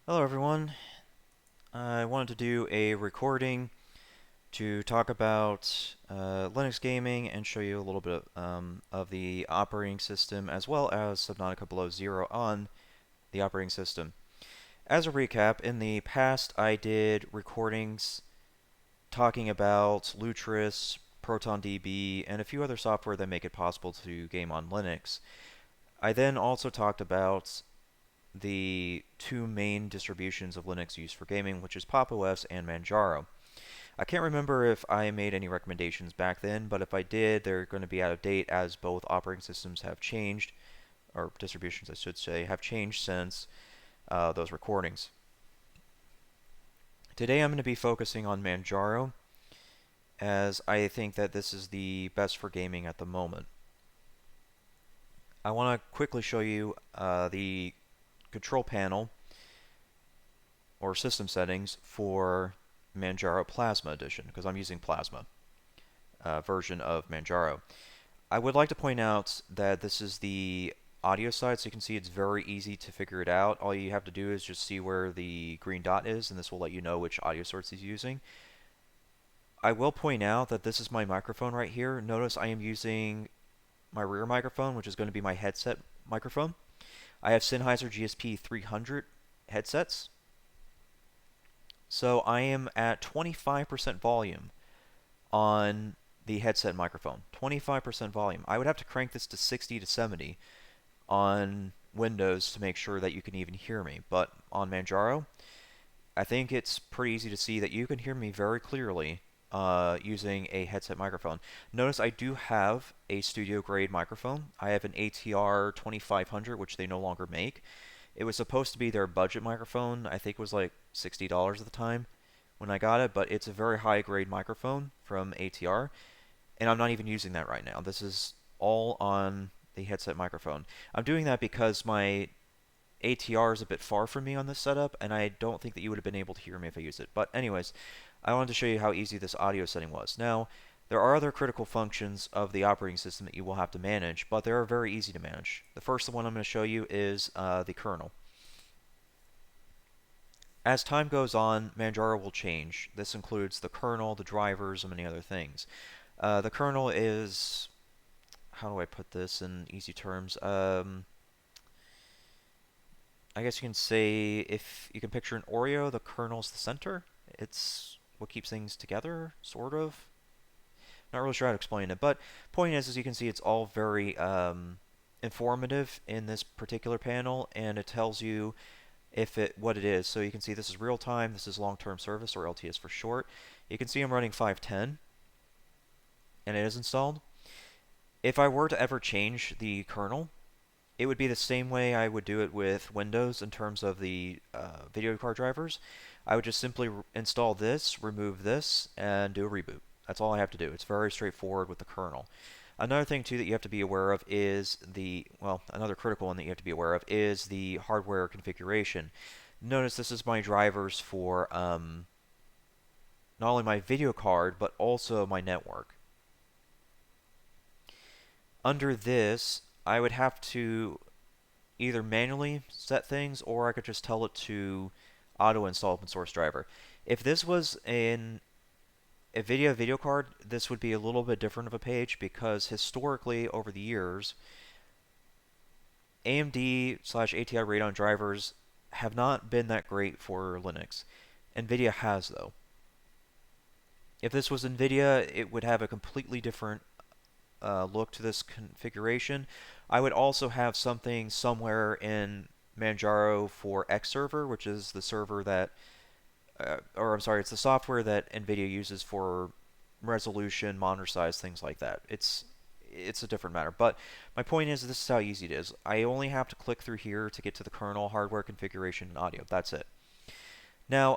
Hello everyone. I wanted to do a recording to talk about Linux gaming and show you a little bit of the operating system as well as Subnautica Below Zero on the operating system. As a recap, in the past I did recordings talking about Lutris, ProtonDB, and a few other software that make it possible to game on Linux. I then also talked about the two main distributions of Linux used for gaming, which is Pop! OS and Manjaro. I can't remember if I made any recommendations back then, but if I did, they're going to be out of date as both operating systems have changed, or distributions I should say, have changed since those recordings. Today I'm going to be focusing on Manjaro, as I think that this is the best for gaming at the moment. I want to quickly show you the control panel or system settings for Manjaro Plasma Edition, because I'm using Plasma version of Manjaro. I would like to point out that this is the audio side, so you can see it's very easy to figure it out. All you have to do is just see where the green dot is, and this will let you know which audio source he's using. I will point out that this is my microphone right here. Notice I am using my rear microphone, which is going to be my headset microphone. I have Sennheiser GSP 300 headsets. So I am at 25% volume on the headset microphone. 25% volume. I would have to crank this to 60 to 70 on Windows to make sure that you can even hear me. But on Manjaro, I think it's pretty easy to see that you can hear me very clearly using a headset microphone. Notice I do have a studio grade microphone. I have an ATR 2500, which they no longer make. It was supposed to be their budget microphone. I think it was like $60 at the time when I got it, but it's a very high grade microphone from ATR, and I'm not even using that right now. This is all on the headset microphone. I'm doing that because my ATR is a bit far from me on this setup, and I don't think that you would have been able to hear me if I used it. But anyways, I wanted to show you how easy this audio setting was. Now, there are other critical functions of the operating system that you will have to manage, but they are very easy to manage. The first one I'm going to show you is the kernel. As time goes on, Manjaro will change. This includes the kernel, the drivers, and many other things. The kernel is, how do I put this in easy terms? I guess you can say, if you can picture an Oreo, the kernel's the center. It's what keeps things together, sort of. Not really sure how to explain it, but point is, as you can see, it's all very informative in this particular panel, and it tells you what it is. So you can see this is real time, this is long-term service, or LTS for short. You can see I'm running 5.10, and it is installed. If I were to ever change the kernel, it would be the same way I would do it with Windows in terms of the video card drivers. I would just simply install this, remove this, and do a reboot. That's all I have to do. It's very straightforward with the kernel. Another thing too that you have to be aware of is another critical one that you have to be aware of is the hardware configuration. Notice this is my drivers for not only my video card, but also my network. Under this, I would have to either manually set things, or I could just tell it to auto-install open source driver. If this was in a video card, this would be a little bit different of a page, because historically over the years, AMD/ATI Radeon drivers have not been that great for Linux. NVIDIA has, though. If this was NVIDIA, it would have a completely different look to this configuration. I would also have something somewhere in Manjaro for X server, which is the server that it's the software that NVIDIA uses for resolution, monitor size, things like that. It's a different matter. But my point is, this is how easy it is. I only have to click through here to get to the kernel, hardware configuration, and audio. That's it. Now,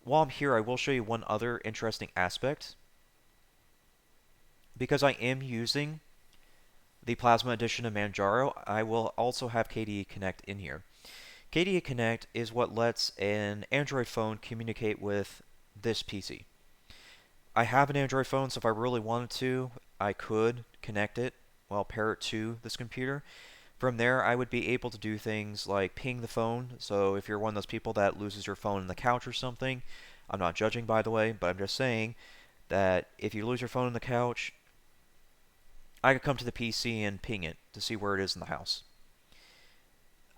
while I'm here, I will show you one other interesting aspect. Because I am using the Plasma edition of Manjaro, I will also have KDE Connect in here. KDE Connect is what lets an Android phone communicate with this PC. I have an Android phone, so if I really wanted to, I could connect it, pair it to this computer. From there, I would be able to do things like ping the phone. So if you're one of those people that loses your phone in the couch or something, I'm not judging, by the way, but I'm just saying that if you lose your phone in the couch, I could come to the PC and ping it to see where it is in the house.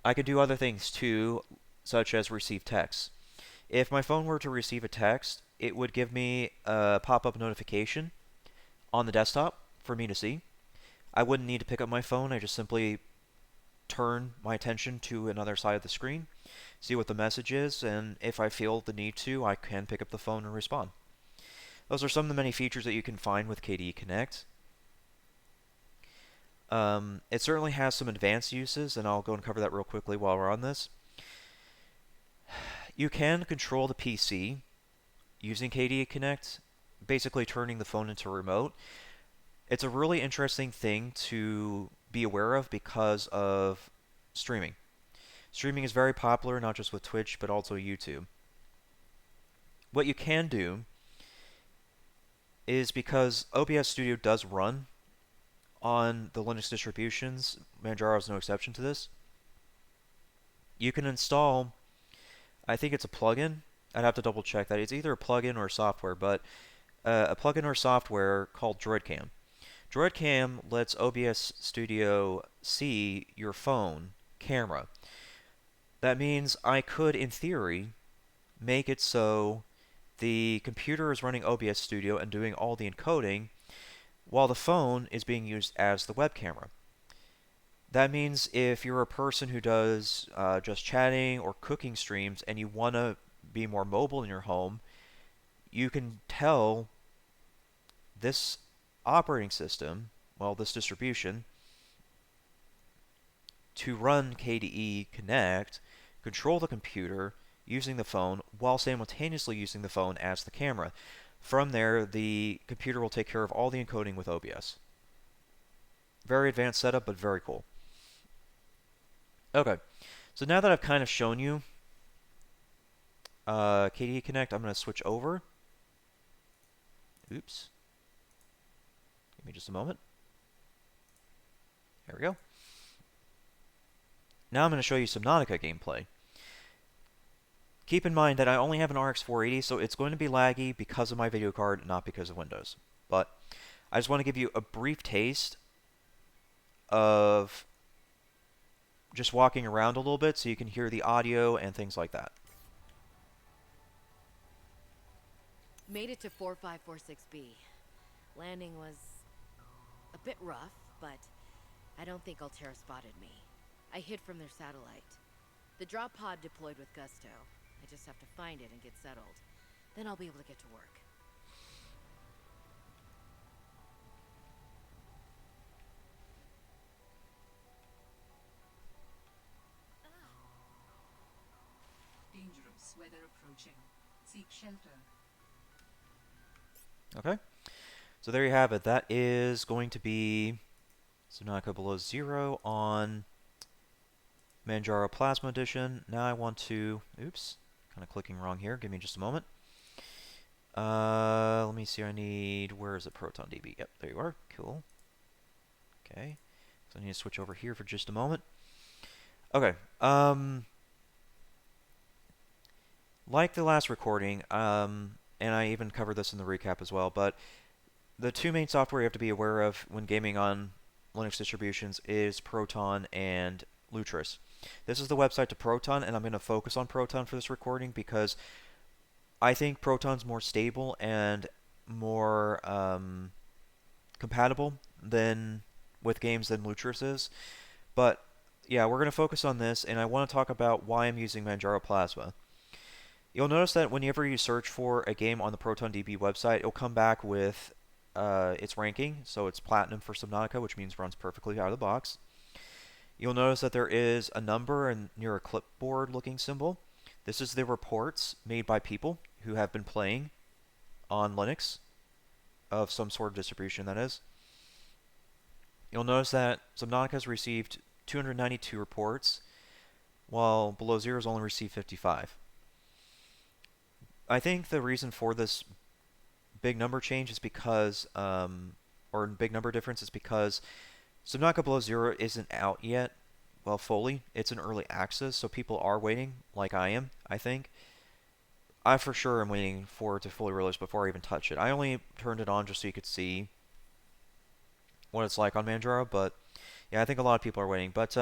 I could do other things too, such as receive text. If my phone were to receive a text, it would give me a pop-up notification on the desktop for me to see. I wouldn't need to pick up my phone. I just simply turn my attention to another side of the screen, see what the message is, and if I feel the need to, I can pick up the phone and respond. Those are some of the many features that you can find with KDE Connect. It certainly has some advanced uses, and I'll go and cover that real quickly while we're on this. You can control the PC using KDE Connect, basically turning the phone into a remote. It's a really interesting thing to be aware of because of streaming. Streaming is very popular, not just with Twitch, but also YouTube. What you can do is, because OBS Studio does run on the Linux distributions, Manjaro is no exception to this, you can install, I think it's a plugin, I'd have to double check that, it's either a plugin or software, but a plugin or software called DroidCam. DroidCam lets OBS Studio see your phone camera. That means I could, in theory, make it so the computer is running OBS Studio and doing all the encoding while the phone is being used as the web camera. That means if you're a person who does just chatting or cooking streams and you want to be more mobile in your home, you can tell this operating system, well, this distribution, to run KDE Connect, control the computer using the phone while simultaneously using the phone as the camera. From there, the computer will take care of all the encoding with OBS. Very advanced setup, but very cool. Okay, so now that I've kind of shown you KDE Connect, I'm going to switch over. Oops. Give me just a moment. There we go. Now I'm going to show you Subnautica gameplay. Keep in mind that I only have an RX 480, so it's going to be laggy because of my video card, not because of Windows. But I just want to give you a brief taste of just walking around a little bit so you can hear the audio and things like that. Made it to 4546B. Landing was a bit rough, but I don't think Altera spotted me. I hid from their satellite. The drop pod deployed with gusto. I just have to find it and get settled. Then I'll be able to get to work. Dangerous weather approaching. Seek shelter. Okay, so there you have it. That is going to be Subnautica Below Zero on Manjaro Plasma Edition. Now I want to, oops, kind of clicking wrong here. Give me just a moment. Let me see. I need, where is it? ProtonDB. Yep, there you are. Cool. Okay, so I need to switch over here for just a moment. Okay. Like the last recording, and I even covered this in the recap as well, but the two main software you have to be aware of when gaming on Linux distributions is Proton and Lutris. This is the website to Proton, and I'm going to focus on Proton for this recording because I think Proton's more stable and more compatible than with games than Lutris is. But yeah, we're going to focus on this, and I want to talk about why I'm using Manjaro Plasma. You'll notice that whenever you search for a game on the ProtonDB website, it'll come back with its ranking. So it's Platinum for Subnautica, which means runs perfectly out of the box. You'll notice that there is a number near a clipboard looking symbol. This is the reports made by people who have been playing on Linux of some sort of distribution, that is. You'll notice that Subnautica has received 292 reports, while Below Zero has only received 55. I think the reason for this big number change is because, or big number difference is because Subnautica Below Zero isn't out yet. well, fully. It's in early access, so people are waiting, like I am, I think. I for sure am waiting for it to fully release before I even touch it. I only turned it on just so you could see what it's like on Manjaro, but yeah, I think a lot of people are waiting. But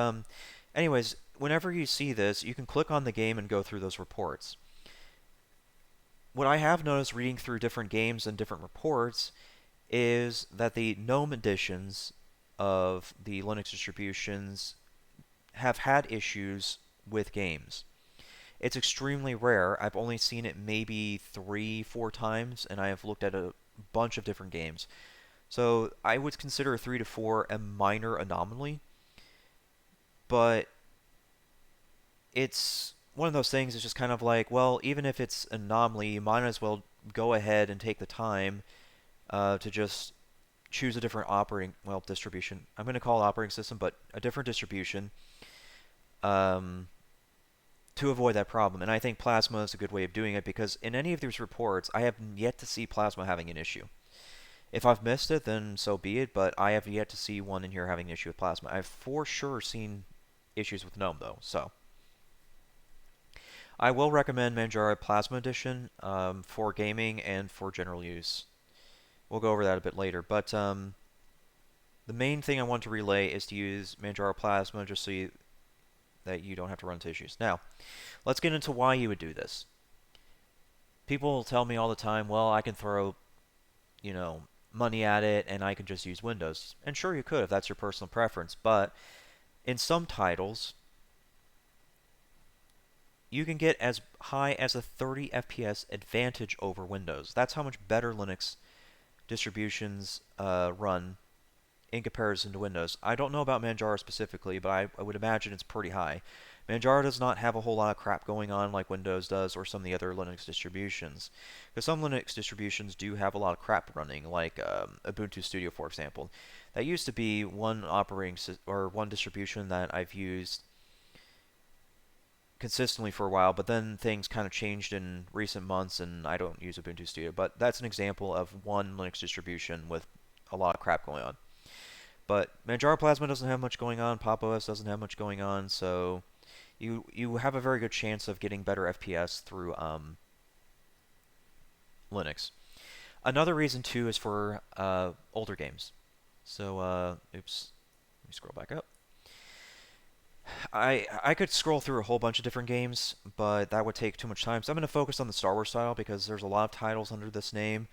anyways, whenever you see this, you can click on the game and go through those reports. What I have noticed reading through different games and different reports is that the GNOME editions of the Linux distributions have had issues with games. It's extremely rare. I've only seen it maybe 3, 4 times, and I have looked at a bunch of different games. So I would consider 3 to 4 a minor anomaly, but it's one of those things. It's just kind of like, well, even if it's an anomaly, you might as well go ahead and take the time to just choose a different distribution. I'm going to call it operating system, but a different distribution um, to avoid that problem. And I think Plasma is a good way of doing it because in any of these reports, I have yet to see Plasma having an issue. If I've missed it, then so be it, but I have yet to see one in here having an issue with Plasma. I've for sure seen issues with GNOME, though, so. I will recommend Manjaro Plasma Edition for gaming and for general use. We'll go over that a bit later, but the main thing I want to relay is to use Manjaro Plasma just so that you don't have to run into issues. Now, let's get into why you would do this. People tell me all the time, well, I can throw, money at it and I can just use Windows. And sure you could if that's your personal preference, but in some titles, you can get as high as a 30 FPS advantage over Windows. That's how much better Linux distributions run in comparison to Windows. I don't know about Manjaro specifically, but I would imagine it's pretty high. Manjaro does not have a whole lot of crap going on like Windows does or some of the other Linux distributions. Because some Linux distributions do have a lot of crap running, like Ubuntu Studio, for example. That used to be one distribution that I've used consistently for a while, but then things kind of changed in recent months and I don't use Ubuntu Studio. But that's an example of one Linux distribution with a lot of crap going on. But Manjaro Plasma doesn't have much going on, Pop! OS doesn't have much going on, so you have a very good chance of getting better FPS through Linux. Another reason too is for older games. So oops, let me scroll back up. I could scroll through a whole bunch of different games, but that would take too much time. So I'm going to focus on the Star Wars title because there's a lot of titles under this name,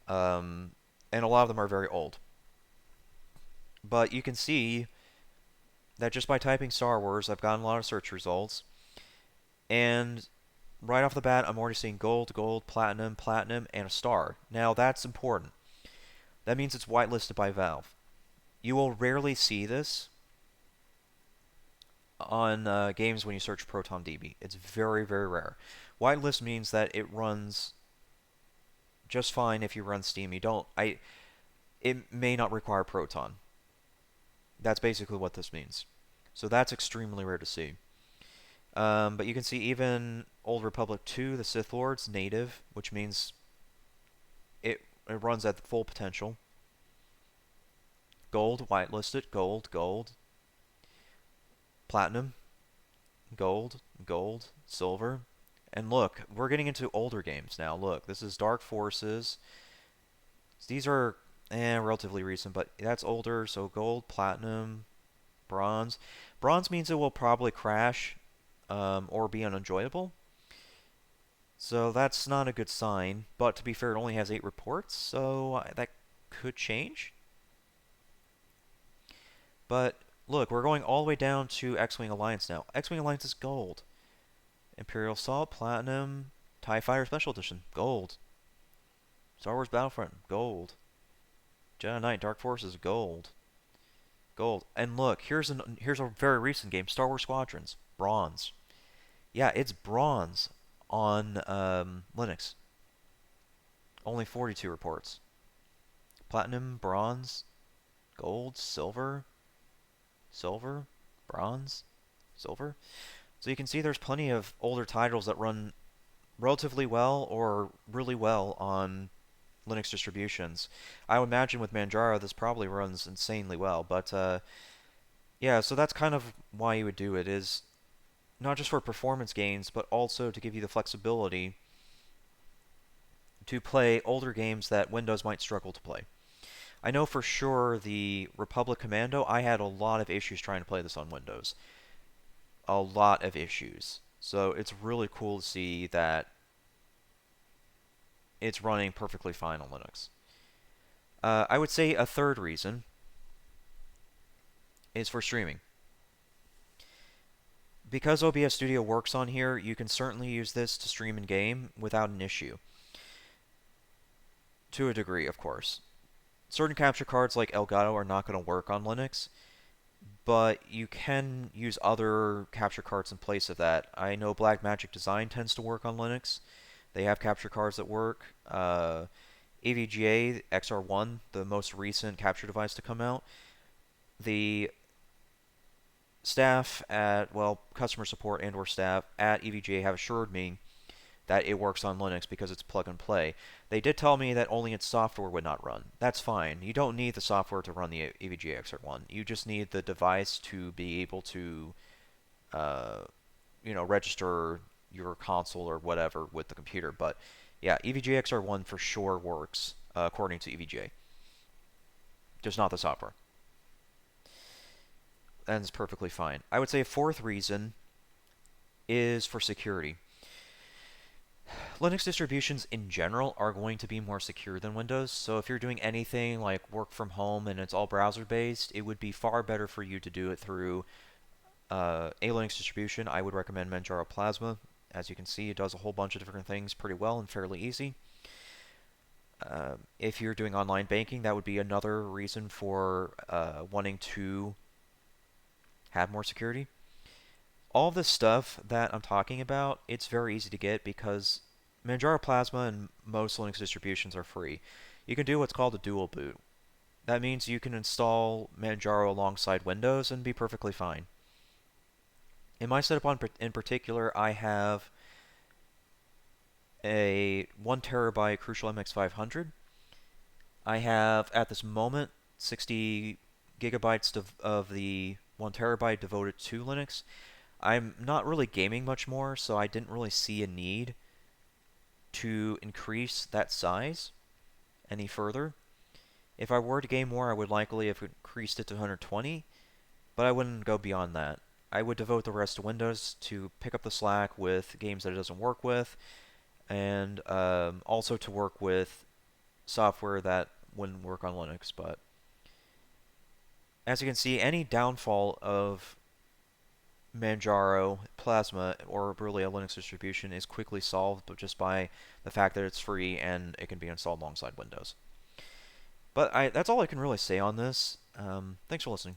and a lot of them are very old. But you can see that just by typing Star Wars, I've gotten a lot of search results. And right off the bat, I'm already seeing gold, gold, platinum, platinum, and a star. Now, that's important. That means it's whitelisted by Valve. You will rarely see this on games when you search ProtonDB. It's very, very rare. Whitelist means that it runs just fine if you run Steam. It may not require Proton. That's basically what this means. So that's extremely rare to see. But you can see even Old Republic 2, the Sith Lords, native, which means it runs at full potential. Gold, whitelisted, gold, gold. Platinum, gold, gold, silver. And look, we're getting into older games now. Look, this is Dark Forces. These are relatively recent, but that's older, so gold, platinum, bronze. Bronze means it will probably crash or be unenjoyable. So that's not a good sign, but to be fair, it only has 8 reports, so that could change. But look, we're going all the way down to X-Wing Alliance now. X-Wing Alliance is gold. Imperial Assault, platinum, TIE Fighter Special Edition, gold. Star Wars Battlefront, gold. Jedi Knight Dark Forces, gold. Gold. And look, here's a very recent game, Star Wars Squadrons, bronze. Yeah, it's bronze on Linux. Only 42 reports. Platinum, bronze, gold, silver, silver, bronze, silver. So you can see there's plenty of older titles that run relatively well or really well on Linux distributions. I would imagine with Manjaro this probably runs insanely well, but Yeah, so that's kind of why you would do it, is not just for performance gains, but also to give you the flexibility to play older games that Windows might struggle to play. I know for sure the Republic Commando, I had a lot of issues trying to play this on Windows. A lot of issues. So it's really cool to see that it's running perfectly fine on Linux. I would say a third reason is for streaming. Because OBS Studio works on here, you can certainly use this to stream in game without an issue. To a degree, of course. Certain capture cards like Elgato are not going to work on Linux, but you can use other capture cards in place of that. I know Blackmagic Design tends to work on Linux. They have capture cards that work. EVGA XR1, the most recent capture device to come out, the staff at, well, customer support and or staff at EVGA have assured me that it works on Linux because it's plug and play. They did tell me that only its software would not run. That's fine. You don't need the software to run the EVGA XR1. You just need the device to be able to, uh, register your console or whatever with the computer. But yeah, EVGA XR1 for sure works according to EVGA. Just not the software. And it's perfectly fine. I would say a fourth reason is for security. Linux distributions in general are going to be more secure than Windows, so if you're doing anything like work from home and it's all browser based, it would be far better for you to do it through a Linux distribution. I would recommend Manjaro Plasma. As you can see, it does a whole bunch of different things pretty well and fairly easy. If you're doing online banking, that would be another reason for wanting to have more security. All this stuff that I'm talking about, it's very easy to get because Manjaro Plasma and most Linux distributions are free. You can do what's called a dual boot. That means you can install Manjaro alongside Windows and be perfectly fine. In my setup in particular, I have a 1 terabyte Crucial MX500. I have, at this moment, 60 gigabytes of the 1 terabyte devoted to Linux. I'm not really gaming much more, so I didn't really see a need to increase that size any further. If I were to game more, I would likely have increased it to 120, but I wouldn't go beyond that. I would devote the rest to Windows to pick up the slack with games that it doesn't work with, and also to work with software that wouldn't work on Linux. But as you can see, any downfall of Manjaro, Plasma, or really a Linux distribution is quickly solved, but just by the fact that it's free and it can be installed alongside Windows. But that's all I can really say on this. Thanks for listening.